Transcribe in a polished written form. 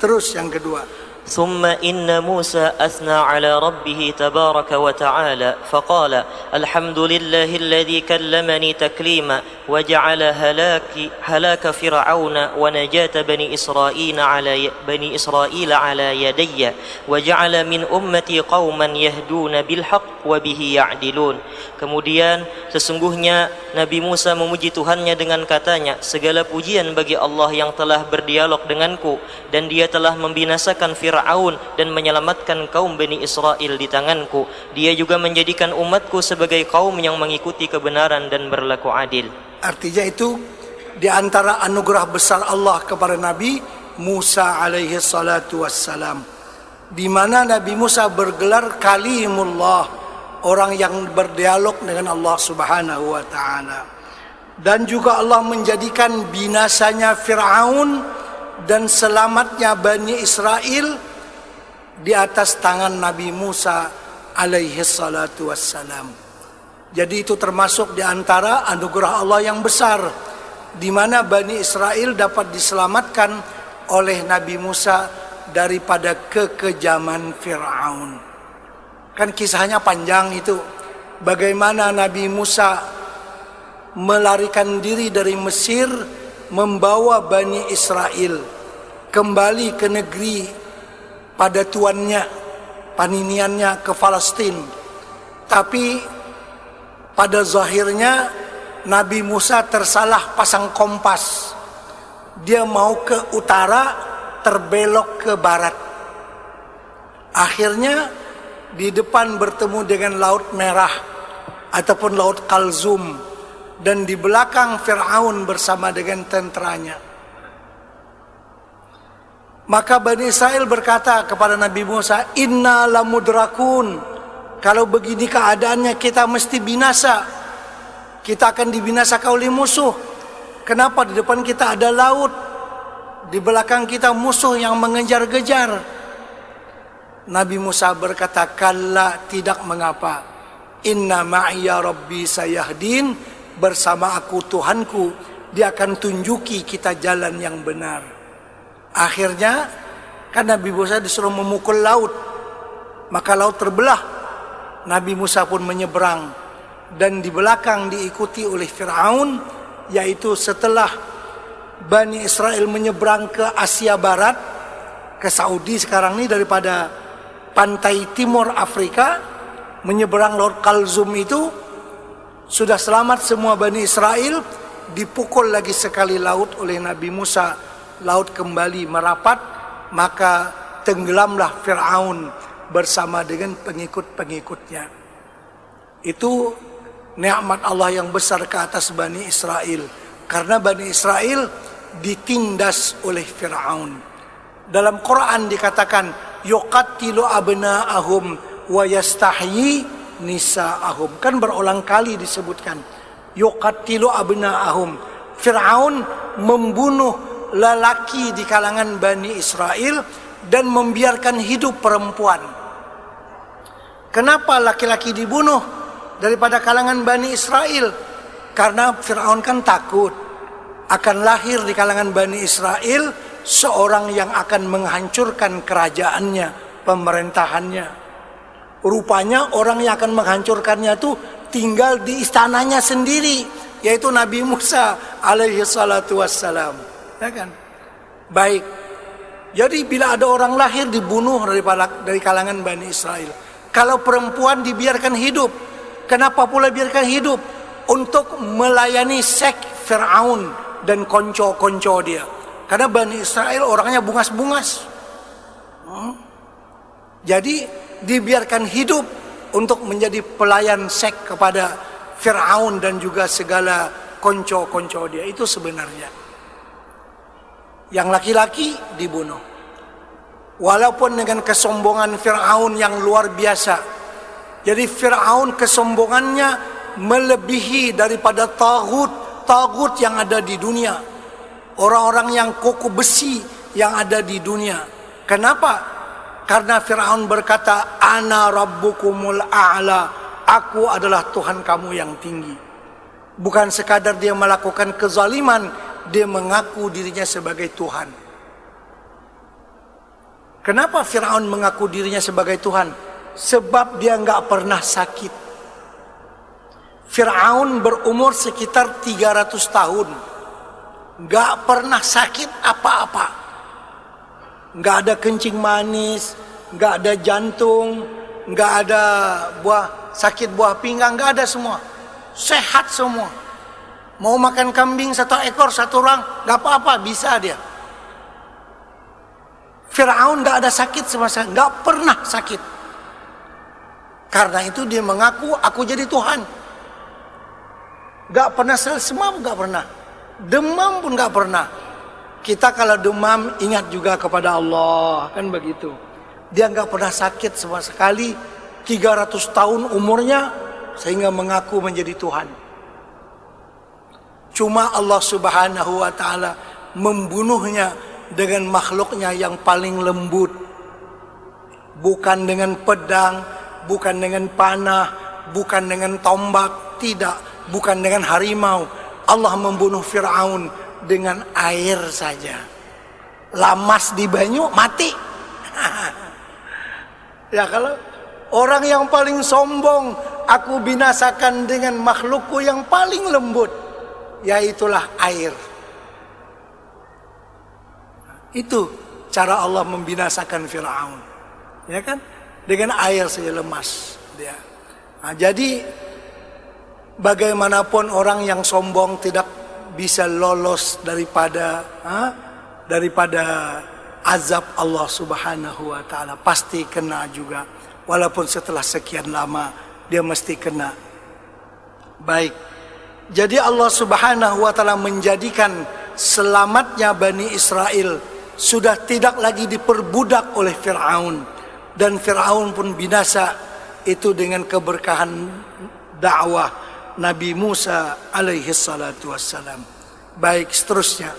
Terus yang kedua. ثم إن موسى أثنى على ربه تبارك وتعالى فقال الحمد لله الذي كلمني تكليما وجعل هلاك فرعون ونجاة بني إسرائيل على يدي وجعل من أمتي قوما يهدون بالحق وبه يعدلون. Kemudian sesungguhnya Nabi Musa memuji Tuhannya dengan katanya, segala pujian bagi Allah yang telah berdialog denganku dan dia telah membinasakan Fir'aun dan menyelamatkan kaum Bani Israel di tanganku. Dia juga menjadikan umatku sebagai kaum yang mengikuti kebenaran dan berlaku adil. Artinya itu di antara anugerah besar Allah kepada Nabi Musa alaihi salatu wassalam, di mana Nabi Musa bergelar kalimullah, orang yang berdialog dengan Allah Subhanahu wa taala. Dan juga Allah menjadikan binasanya Fir'aun dan selamatnya Bani Israel di atas tangan Nabi Musa alaihi salatu wassalam. Jadi itu termasuk di antara anugerah Allah yang besar, di mana Bani Israel dapat diselamatkan oleh Nabi Musa daripada kekejaman Fir'aun. Kan kisahnya panjang itu, bagaimana Nabi Musa melarikan diri dari Mesir, membawa Bani Israel kembali ke negeri pada tuannya, paniniannya, ke Palestina. Tapi pada zahirnya Nabi Musa tersalah pasang kompas. Dia mau ke utara, terbelok ke barat. Akhirnya di depan bertemu dengan Laut Merah ataupun Laut Kalzum, dan di belakang Fir'aun bersama dengan tenteranya. Maka Bani Israel berkata kepada Nabi Musa, "Inna lamudrakun." Kalau begini keadaannya kita mesti binasa. Kita akan dibinasakan oleh musuh. Kenapa di depan kita ada laut, di belakang kita musuh yang mengejar-gejar? Nabi Musa berkata, "Kalla, tidak mengapa. Inna ma'iya rabbi sayahdin." Bersama aku Tuhanku, dia akan tunjuki kita jalan yang benar. Akhirnya kan Nabi Musa disuruh memukul laut, maka laut terbelah. Nabi Musa pun menyeberang, dan di belakang diikuti oleh Fir'aun, yaitu setelah Bani Israel menyeberang ke Asia Barat, ke Saudi sekarang ini, daripada pantai timur Afrika menyeberang Laut Kalzum itu, sudah selamat semua Bani Israel. Dipukul lagi sekali laut oleh Nabi Musa, laut kembali merapat, maka tenggelamlah Fir'aun bersama dengan pengikut-pengikutnya. Itu nikmat Allah yang besar ke atas Bani Israel, karena Bani Israel ditindas oleh Fir'aun. Dalam Quran dikatakan yuqattilu abna'ahum wa yastahyi nisa'ahum. Kan berulang kali disebutkan yuqattilu abna'ahum. Fir'aun membunuh lelaki di kalangan Bani Israel dan membiarkan hidup perempuan. Kenapa laki-laki dibunuh daripada kalangan Bani Israel? Karena Fir'aun kan takut akan lahir di kalangan Bani Israel seorang yang akan menghancurkan kerajaannya, pemerintahannya. Rupanya orang yang akan menghancurkannya itu tinggal di istananya sendiri, yaitu Nabi Musa alaihi salatu wassalam. Ya kan? Baik. Jadi bila ada orang lahir dibunuh dari kalangan Bani Israel. Kalau perempuan dibiarkan hidup, kenapa pula biarkan hidup? Untuk melayani sek Fir'aun dan konco-konco dia. Karena Bani Israel orangnya bungas-bungas. Jadi dibiarkan hidup untuk menjadi pelayan sek kepada Fir'aun dan juga segala konco-konco dia. Itu sebenarnya. Yang laki-laki dibunuh. Walaupun dengan kesombongan Fir'aun yang luar biasa. Jadi Fir'aun kesombongannya melebihi daripada tagut yang ada di dunia. Orang-orang yang kokoh besi yang ada di dunia. Kenapa? Karena Fir'aun berkata, "Ana rabbukumul a'la." Aku adalah Tuhan kamu yang tinggi. Bukan sekadar dia melakukan kezaliman, dia mengaku dirinya sebagai Tuhan. Kenapa Fir'aun mengaku dirinya sebagai Tuhan? Sebab dia nggak pernah sakit. Fir'aun berumur sekitar 300 tahun. Nggak pernah sakit apa-apa. Nggak ada kencing manis, nggak ada jantung, nggak ada sakit buah pinggang, nggak ada semua. Sehat semua. Mau makan kambing 1 ekor 1 orang, nggak apa-apa, bisa dia. Fir'aun nggak ada sakit sama sekali, nggak pernah sakit. Karena itu dia mengaku, aku jadi Tuhan. Nggak pernah semua, nggak pernah. Demam pun nggak pernah. Kita kalau demam ingat juga kepada Allah, kan begitu. Dia nggak pernah sakit sama sekali, 300 tahun umurnya, sehingga mengaku menjadi Tuhan. Cuma Allah Subhanahu wa Ta'ala membunuhnya dengan makhluknya yang paling lembut. Bukan dengan pedang, bukan dengan panah, bukan dengan tombak, tidak, bukan dengan harimau. Allah membunuh Fir'aun dengan air saja. Lamas di banyu, mati. Ya, kalau orang yang paling sombong, aku binasakan dengan makhlukku yang paling lembut, yaitulah air. Itu cara Allah membinasakan Fir'aun, ya kan? Dengan air saja lemas dia. Nah, jadi bagaimanapun orang yang sombong tidak bisa lolos daripada azab Allah Subhanahu wa Ta'ala. Pasti kena juga, walaupun setelah sekian lama dia mesti kena. Baik, jadi Allah Subhanahu wa Ta'ala menjadikan selamatnya Bani Israel sudah tidak lagi diperbudak oleh Fir'aun, dan Fir'aun pun binasa itu dengan keberkahan dakwah Nabi Musa alaihi salatu wassalam. Baik, seterusnya